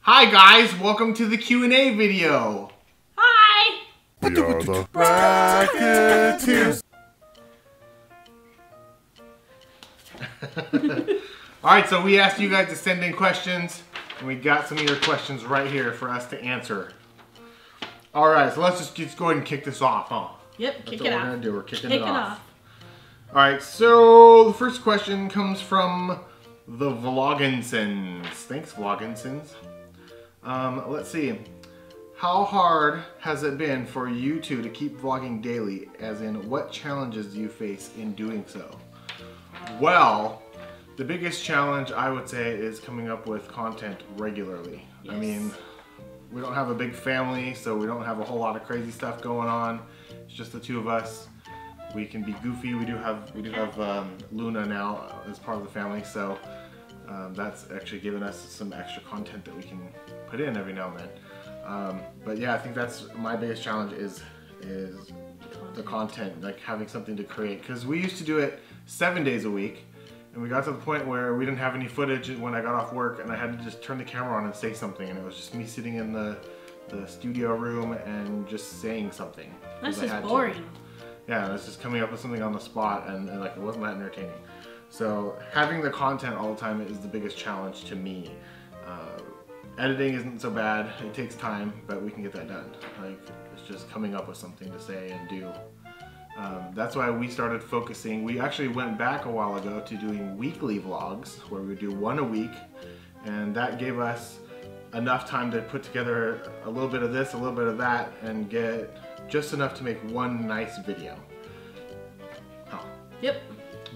Hi guys, welcome to the Q&A video. Hi! We are the Bracketeers. Alright, so we asked you guys to send in questions, and we got some of your questions right here for us to answer. Alright, so let's just go ahead and kick this off, huh? Yep, That's what we're going to do. We're kicking Kick it it off. off. Alright, so the first question comes from the Vlogginsons. Thanks, Vlogginsons. Let's see. How hard has it been for you two to keep vlogging daily? As in, what challenges do you face in doing so? Well, the biggest challenge I would say is coming up with content regularly. Yes. I mean, we don't have a big family, so we don't have a whole lot of crazy stuff going on. It's just the two of us. We can be goofy. We do have Luna now as part of the family, so that's actually given us some extra content that we can put in every now and then. But yeah, I think that's my biggest challenge is the content, like having something to create. Because we used to do it 7 days a week, and we got to the point where we didn't have any footage when I got off work, and I had to just turn the camera on and say something, and it was just me sitting in the studio room and just saying something. That's just boring. Yeah, it's just coming up with something on the spot, and like it wasn't that entertaining. So having the content all the time is the biggest challenge to me. Editing isn't so bad. It takes time, but we can get that done. Like, it's just coming up with something to say and do. That's why we started focusing. We actually went back a while ago to doing weekly vlogs, where we would do one a week, and that gave us enough time to put together a little bit of this, a little bit of that, and get just enough to make one nice video. Oh. Yep.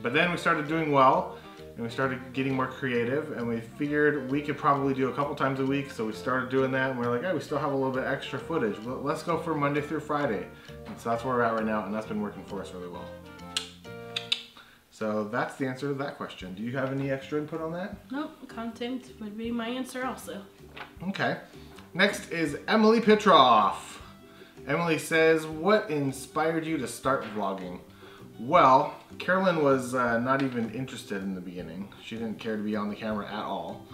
But then we started doing well, and we started getting more creative, and we figured we could probably do a couple times a week, so we started doing that, and we're like, hey, we still have a little bit extra footage. Well, let's go for Monday through Friday. And so that's where we're at right now, and that's been working for us really well. So that's the answer to that question. Do you have any extra input on that? Nope, content would be my answer also. Okay. Next is Emily Petroff. Emily says, what inspired you to start vlogging? Well, Carolyn was not even interested in the beginning. She didn't care to be on the camera at all.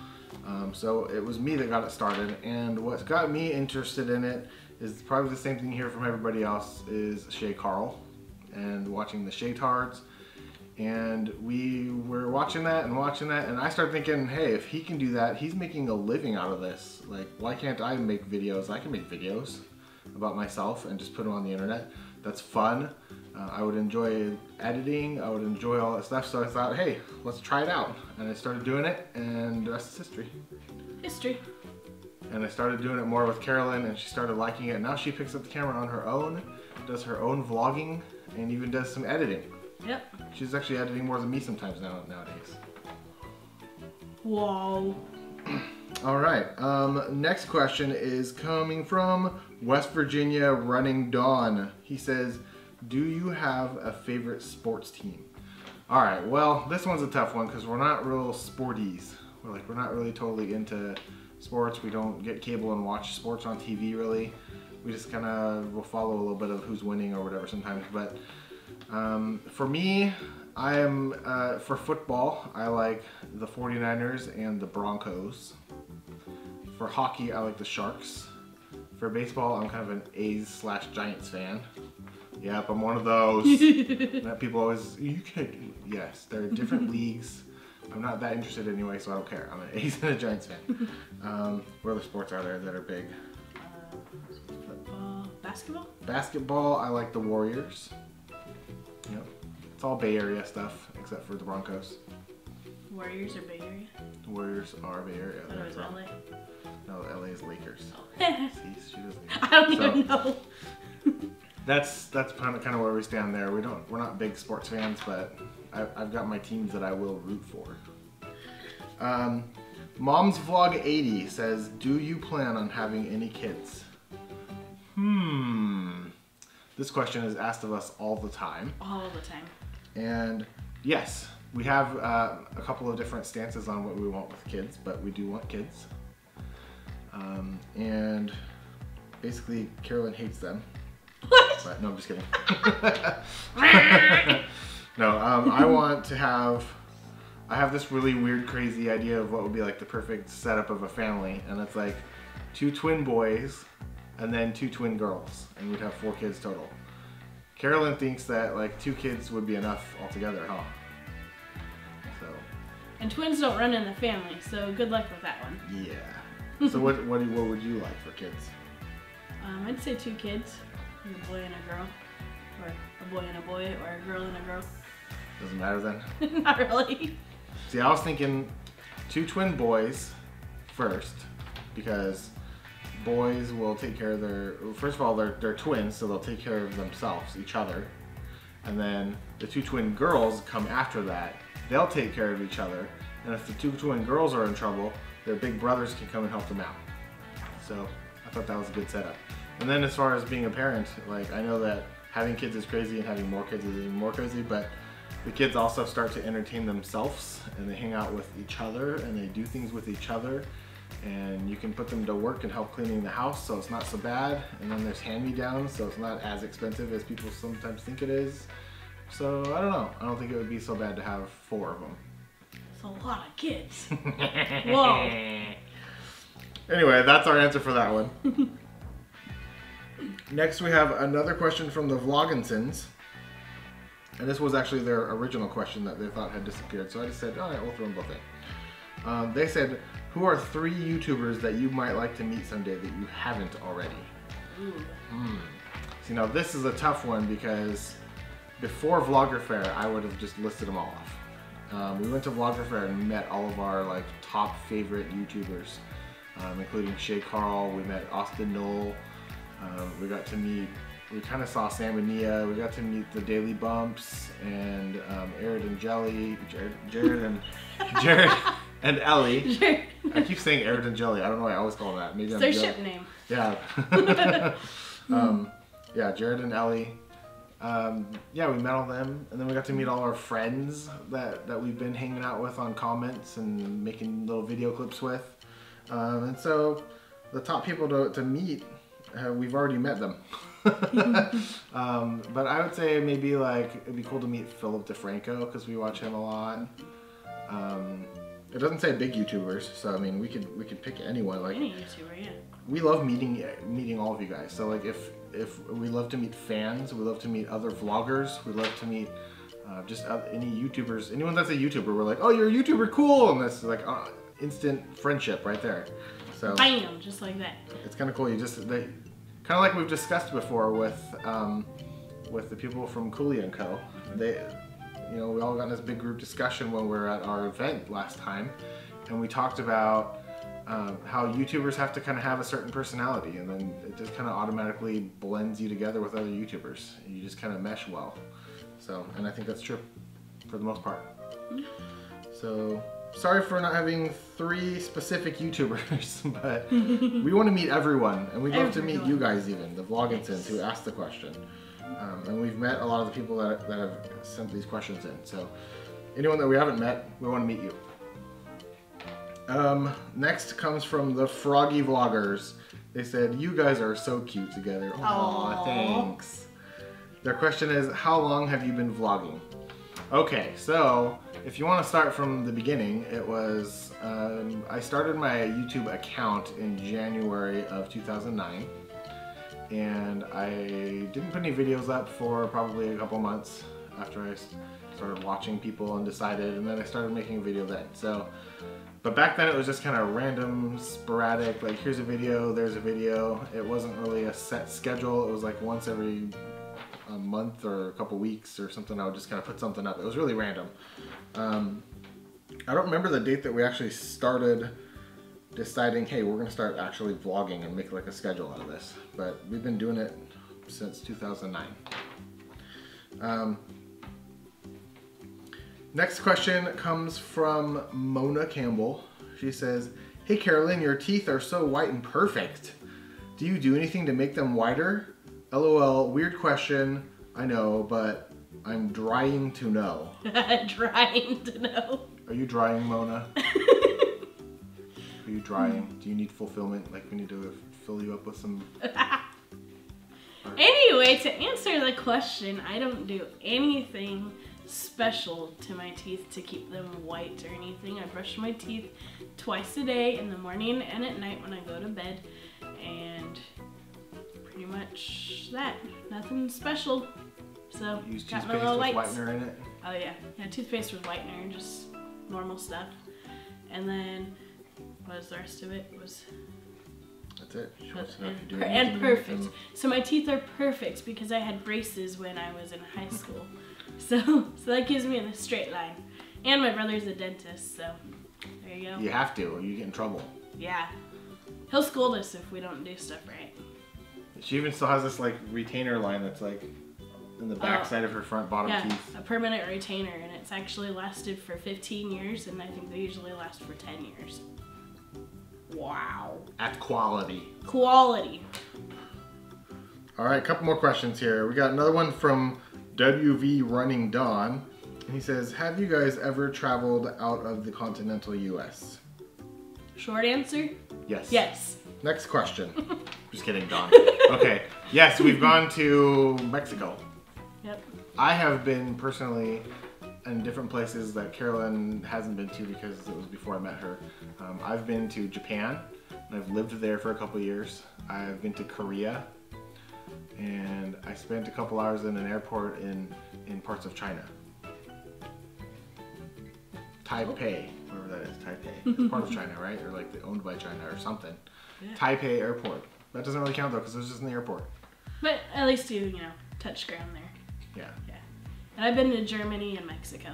So it was me that got it started, and what got me interested in it is probably the same thing you hear from everybody else, is Shay Carl and watching the Shaytards. And we were watching that, and I started thinking, hey, if he can do that, he's making a living out of this. Like, why can't I make videos? I can make videos about myself and just put them on the internet. That's fun. I would enjoy editing. I would enjoy all that stuff. So I thought, hey, let's try it out. And I started doing it, and the rest is history. History. And I started doing it more with Carolyn, and she started liking it. Now she picks up the camera on her own, does her own vlogging, and even does some editing. Yep. She's actually editing more than me sometimes nowadays. Whoa. All right. Next question is coming from West Virginia Running Dawn. He says, do you have a favorite sports team? All right. Well, this one's a tough one because we're not real sporties. We're not really totally into sports. We don't get cable and watch sports on TV really. We just kind of will follow a little bit of who's winning or whatever sometimes. But for me, I am for football, I like the 49ers and the Broncos. For hockey, I like the Sharks. For baseball, I'm kind of an A's/Giants fan. Yep, I'm one of those. That people always, you can't do it. Yes, they're different leagues. I'm not that interested anyway, so I don't care. I'm an A's and a Giants fan. What other sports are there that are big? Football. Basketball? Basketball, I like the Warriors. Yep. It's all Bay Area stuff, except for the Broncos. Warriors or Bay Area? The Warriors are Bay Area. I thought it was LA. No, LA is Lakers. Oh. See, she doesn't I don't even know. That's kind of where we stand there. We're not big sports fans, but I've got my teams that I will root for. Mom's Vlog 80 says, do you plan on having any kids? This question is asked of us all the time. All the time. And yes, we have a couple of different stances on what we want with kids, but we do want kids. And basically, Carolyn hates them. What? But, no, I'm just kidding. No, I want to have I have this really weird, crazy idea of what would be like the perfect setup of a family, and it's like 2 twin boys and then 2 twin girls, and we'd have 4 kids total. Carolyn thinks that like 2 kids would be enough altogether, huh? So. And twins don't run in the family, so good luck with that one. Yeah. So what would you like for kids? I'd say 2 kids, a boy and a girl, or a boy and a boy, or a girl and a girl. Doesn't matter then. Not really. See, I was thinking 2 twin boys first, because boys will take care of their, first of all, they're twins, so they'll take care of themselves, each other. And then the 2 twin girls come after that. They'll take care of each other. And if the 2 twin girls are in trouble, their big brothers can come and help them out. So I thought that was a good setup. And then as far as being a parent, like I know that having kids is crazy and having more kids is even more crazy, but the kids also start to entertain themselves and they hang out with each other and they do things with each other. And you can put them to work and help cleaning the house, so it's not so bad. And then there's hand-me-downs, so it's not as expensive as people sometimes think it is. So I don't know. I don't think it would be so bad to have 4 of them. It's a lot of kids. Whoa. Anyway, that's our answer for that one. Next we have another question from the Vloginsons. And this was actually their original question that they thought had disappeared. So I just said, all right, we'll throw them both in. They said, who are 3 YouTubers that you might like to meet someday that you haven't already? Ooh. See, now this is a tough one because before Vlogger Fair, I would have just listed them all off. We went to Vlogger Fair and met all of our like top favorite YouTubers, including Shay Carl. We met Austin Knoll. We got to meet, we kind of saw Sam and Nia. We got to meet the Daily Bumps and Jared and Jelly, Jared and Ellie. I keep saying Jared and Jelly. I don't know why I always call them that. Maybe It's their ship name. Yeah. Yeah, Jared and Ellie. Yeah, we met all them, and then we got to meet all our friends that we've been hanging out with on comments and making little video clips with. And so the top people to meet, we've already met them. But I would say maybe like it'd be cool to meet Philip DeFranco because we watch him a lot. It doesn't say big YouTubers, so I mean we could pick anyone. Like Any YouTuber, yeah. we love meeting all of you guys. So like if we love to meet fans, we love to meet other vloggers, we love to meet just any YouTubers, anyone that's a YouTuber. We're like, oh, you're a YouTuber, cool, and that's like instant friendship right there. So Bam, just like that. it's kind of cool. You just kind of like we've discussed before with the people from Cooley & Co. They, you know, we all got in this big group discussion when we were at our event last time, and we talked about how YouTubers have to kind of have a certain personality, and then it just kind of automatically blends you together with other YouTubers, and you just kind of mesh well. So, and I think that's true for the most part. So, sorry for not having 3 specific YouTubers, but we want to meet everyone, and we'd love to meet you guys even, the Vloginsons who asked the question. And we've met a lot of the people that have sent these questions in. So, anyone that we haven't met, we want to meet you. Next comes from the Froggy Vloggers. They said, you guys are so cute together. Aw, thanks. Their question is, how long have you been vlogging? Okay, so if you want to start from the beginning, it was, I started my YouTube account in January of 2009. And I didn't put any videos up for probably a couple months after I started watching people and decided, and then I started making a video then. So, but back then it was just kind of random, sporadic, like here's a video, there's a video. It wasn't really a set schedule. It was like once every a month or a couple weeks or something, I would just kind of put something up. It was really random. I don't remember the date that we actually started deciding, hey, we're gonna start actually vlogging and make like a schedule out of this. But we've been doing it since 2009. Next question comes from Mona Campbell. She says, hey Carolyn, your teeth are so white and perfect. Do you do anything to make them whiter? LOL, weird question, I know, but I'm drying to know. Trying to know. Are you drying, Mona? Are you drying? Do you need fulfillment? Like we need to fill you up with some... Anyway, to answer the question, I don't do anything special to my teeth to keep them white or anything. I brush my teeth twice a day, in the morning and at night when I go to bed, and pretty much that. Nothing special. So Use got my toothpaste little with lights. whitener in it. Oh yeah, toothpaste with whitener, just normal stuff. And then what was the rest of it? That's it. Show us how And, to do and it. perfect. So my teeth are perfect because I had braces when I was in high school. So that gives me a straight line. And my brother's a dentist, so there you go. You have to, or you get in trouble. Yeah. He'll scold us if we don't do stuff right. She even still has this like retainer line that's like in the back side of her front bottom Yeah, teeth. a permanent retainer, and it's actually lasted for 15 years, and I think they usually last for 10 years. Wow. At quality. Quality. All right, a couple more questions here. We got another one from WV Running Dawn. And he says, have you guys ever traveled out of the continental US? Short answer? Yes. Yes. Next question. Just kidding, Dawn. Okay. Yes, we've gone to Mexico. Yep. I have been personally in different places that Carolyn hasn't been to because it was before I met her. I've been to Japan, and I've lived there for a couple years. I've been to Korea, and I spent a couple hours in an airport in parts of China. Taipei, wherever that is, Taipei. It's part of China, right? Or like owned by China or something. Yeah. Taipei Airport. That doesn't really count though because it was just in the airport. But at least you touch ground there. Yeah. Yeah. And I've been to Germany and Mexico.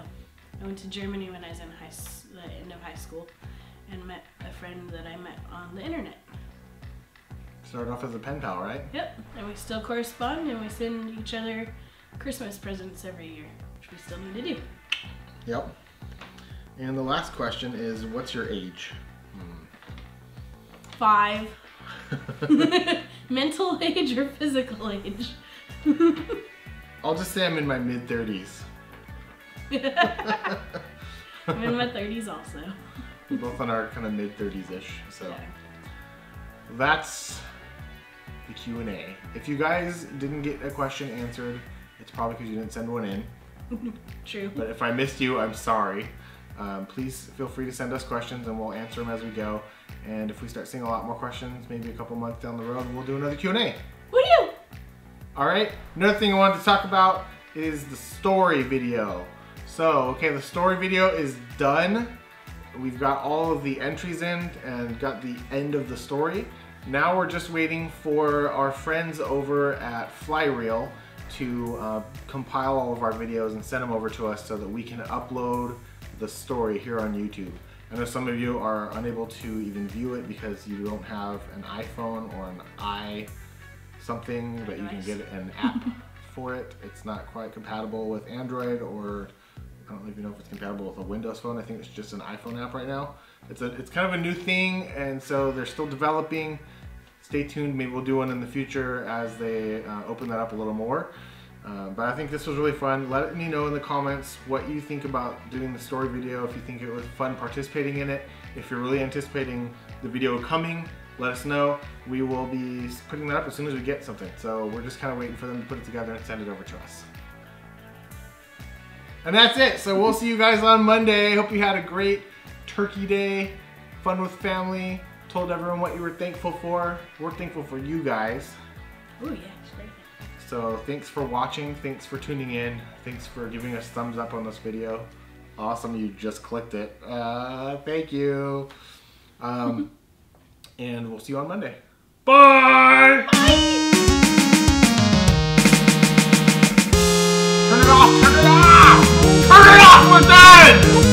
I went to Germany when I was in the end of high school and met a friend that I met on the internet. Started off as a pen pal, right? Yep. And we still correspond, and we send each other Christmas presents every year, which we still need to do. Yep. And the last question is, what's your age? 5. Mental age or physical age? I'll just say I'm in my mid-30s. I'm in my 30s also. We're both on our kind of mid-30s-ish. So Yeah. that's the Q&A. If you guys didn't get a question answered, it's probably because you didn't send one in. True. But if I missed you, I'm sorry. Please feel free to send us questions and we'll answer them as we go. And if we start seeing a lot more questions, maybe a couple months down the road, we'll do another Q&A. Woo! All right, another thing I wanted to talk about is the story video. So, okay, the story video is done. We've got all of the entries in and got the end of the story. Now we're just waiting for our friends over at Flyreel to compile all of our videos and send them over to us so that we can upload the story here on YouTube. I know some of you are unable to even view it because you don't have an iPhone or an something, but you can get an app for it. It's not quite compatible with Android, or I don't even know if it's compatible with a Windows phone. I think it's just an iPhone app right now. It's kind of a new thing, and so they're still developing. Stay tuned, maybe we'll do one in the future as they open that up a little more. But I think this was really fun. Let me know in the comments what you think about doing the story video, if you think it was fun participating in it. If you're really anticipating the video coming, let us know. We will be putting that up as soon as we get something. So we're just kind of waiting for them to put it together and send it over to us. And that's it. So we'll see you guys on Monday. Hope you had a great turkey day, fun with family, told everyone what you were thankful for. We're thankful for you guys. Oh yeah, it's great. So thanks for watching, thanks for tuning in, thanks for giving us thumbs up on this video. Awesome, you just clicked it. Thank you. And we'll see you on Monday. Bye! Turn it off! Turn it off! Turn it off! We're done!